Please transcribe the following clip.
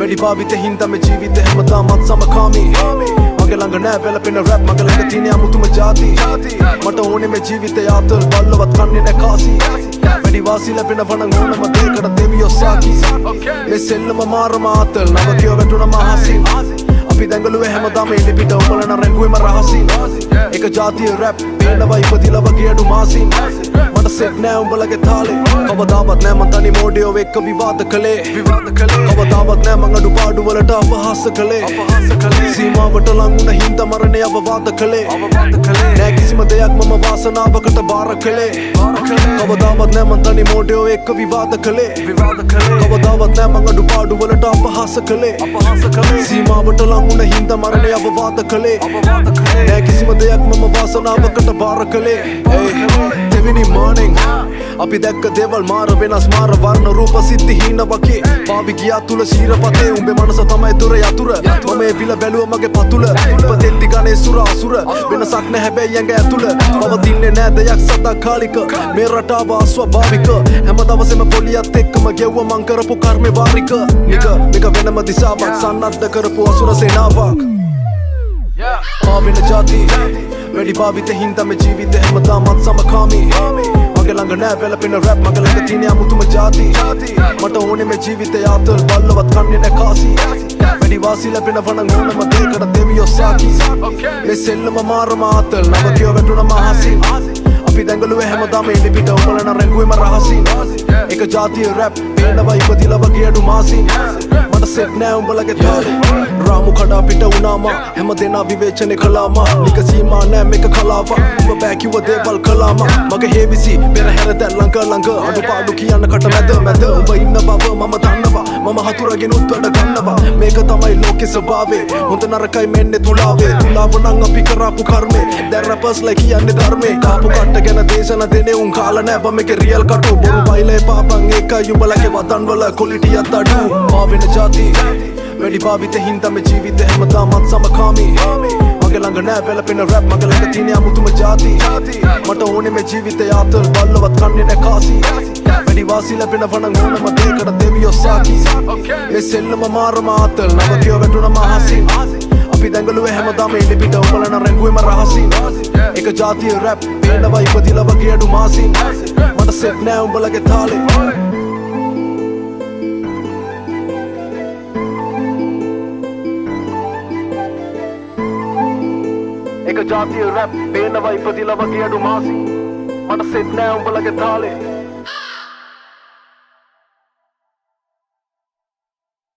වැඩි භාවිතේ හින්දා මේ ජීවිතේ හැමදාමත් සමකාමී මගේ ළඟ නෑ වැළපෙන රැප් මගේ ළඟ තියෙන අමුතුම ජාති මට ඕනේ මේ ජීවිතේ ආතල් බල්ලවත් කන්නේ නෑ කාසි වැඩි වාසි ලැබෙන වණන් ඕනම දෙයකට දෙවියෝ සාකි මේ සෙල්ලම මාරම ආතල් නවකියෝ වැටුණම අහසින් අපි දැඟලුවේ හැමදාම එලි පිට උඹලන රැඟුවේම රහසින් එක ජාතිය රැප් පේනවා ඉපදිලා වගේ අඩු මාසින් මට සෙට් නෑ උඹලගේ තාලේ කවදාවත් නෑ මං තනි මෝඩියෝ එක්ක විවාද කළේ කවදාවත් නෑ මං අඩු පාඩු වලට අපහාස කළේ සීමාවට ලං වුණ හින්දා මරණය අවවාද කළේ නෑ කිසිම දෙයක් මම වාසනාවකට බාර කළේ කවදාවත් නෑ මං තනි මෝඩියෝ එක්ක විවාද කළේ කවදාවත් නෑ මං අඩු පාඩු වලට අපහාස කළේ සීමාවට ලං වුණ හින්දා මරණය අවවාද කළේ නෑ කිසිම දෙයක් මම වාසනාවකට බාර කළේ දෙවෙනි morning අපි දැක්ක දේවල් මාර වෙනස් මාර වර්ණ රූප සිද්ධි හීන වගේ පාවි ගියා තුල ශීරපතේ උඹේ මනස තමයි දොර යතුර මම ඒ පිළ බැලුවා මගේ පතුල ඉපදෙද්දි ගනේ සුර අසුර වෙනසක් නැහැ හැබැයි ඇඟ ඇතුල පවතින්නේ නෑ දෙයක් සතා කාලික මේ රටාව අස්වභාවික හැම දවසෙම පොලියත් එක්කම ගෙව්ව මං කරපු කර්මේ වාරික නික වෙනම දිසාවක් සන්නද්ධ කරපු අසුර සේනාවක් පාවෙන ජාති වැඩි භාවිතේ හින්දා මේ ජීවිතේ හැමදාමත් සමකාමී මගේ ළඟ නෑ වැළපෙන රැප් මගේ ළඟ තියෙන අමුතුම ජාති මට ඕනේ මේ ජීවිතේ ආතල් බල්ලවත් කන්නේ නෑ කාසි වැඩි වාසි ලැබෙන වණන් ඕනම දෙයකට දෙවියෝ සාකි මේ සෙල්ලම මාරම ආතල් නවකියෝ වැටුණම අහසින් අපි දැඟලුවේ හැමදාම එලි පිට උඹලන රැඟුවේම රහසින් එක ජාතිය රැප් පේනවා ඉපදිලා වගේ අඩු මාසින් මට සෙට් නෑ උඹලගේ තාලේ රාමු කඩා පිට වුණාම හැම දෙනා විවේචනය කළාම නික සීමා නෑ මේක කලාව උඹ බෑ කිව්ව දේවල් කළාම මගේ හේවිසි පෙරහැර දැන් ළඟ අඩු පාඩු කියන්න කට මැද උඹ ඉන්න බව මම දන්නවා මම හතුරගෙන උත්වඩ ගන්නවා මේක තමයි ලෝකේ ස්වභාවය හොඳ නරකයි මෙන්නේ තුලාවේ තුලාව නම් අපි කරාපු කර්මේ දැන් රැපර්ස්ලා කියන්නේ ධර්මේ කාපු කට්ට ගැන දේශන දෙනේ උන් කාලා නෑ බ මේකේ රියල් කටු බොරු බයිලේ පාපන් ඒකයි උඹලගේ වදන් වල ක්වොලිටියක් අඩු පාවෙන ජාති වැඩි භාවිතේ හින්දා මේ ජීවිතේ හැමදාමත් සමකාමී මගේ ළඟ නෑ වැළපෙන රැප් මගේ ළඟ තියෙන අමුතුම ජාති මට ඕනේ මේ ජීවිතේ ආතල් බල්ලවත් කන්නේ නෑ කාසි වැඩි වාසි ලැබෙන වණන් ඕනම දෙයකට දෙවියෝ සාකි මේ සෙල්ලම මාරම ආතල් නවකියෝ වැටුණම අහසින් අපි දැඟලුවේ හැමදාම එලි පිට උඹලන රැඟුවේම රහසින් එක ජාතිය රැප් පේනවා ඉපදිලා වගේ අඩු මාසින් මට සෙට් නෑ උඹලගේ තාලේ එක ජාතිය රැප් පේනවා ඉපදිලා වගේ අඩු මාසින් මට සෙට් නෑ උඹලගේ තාලේ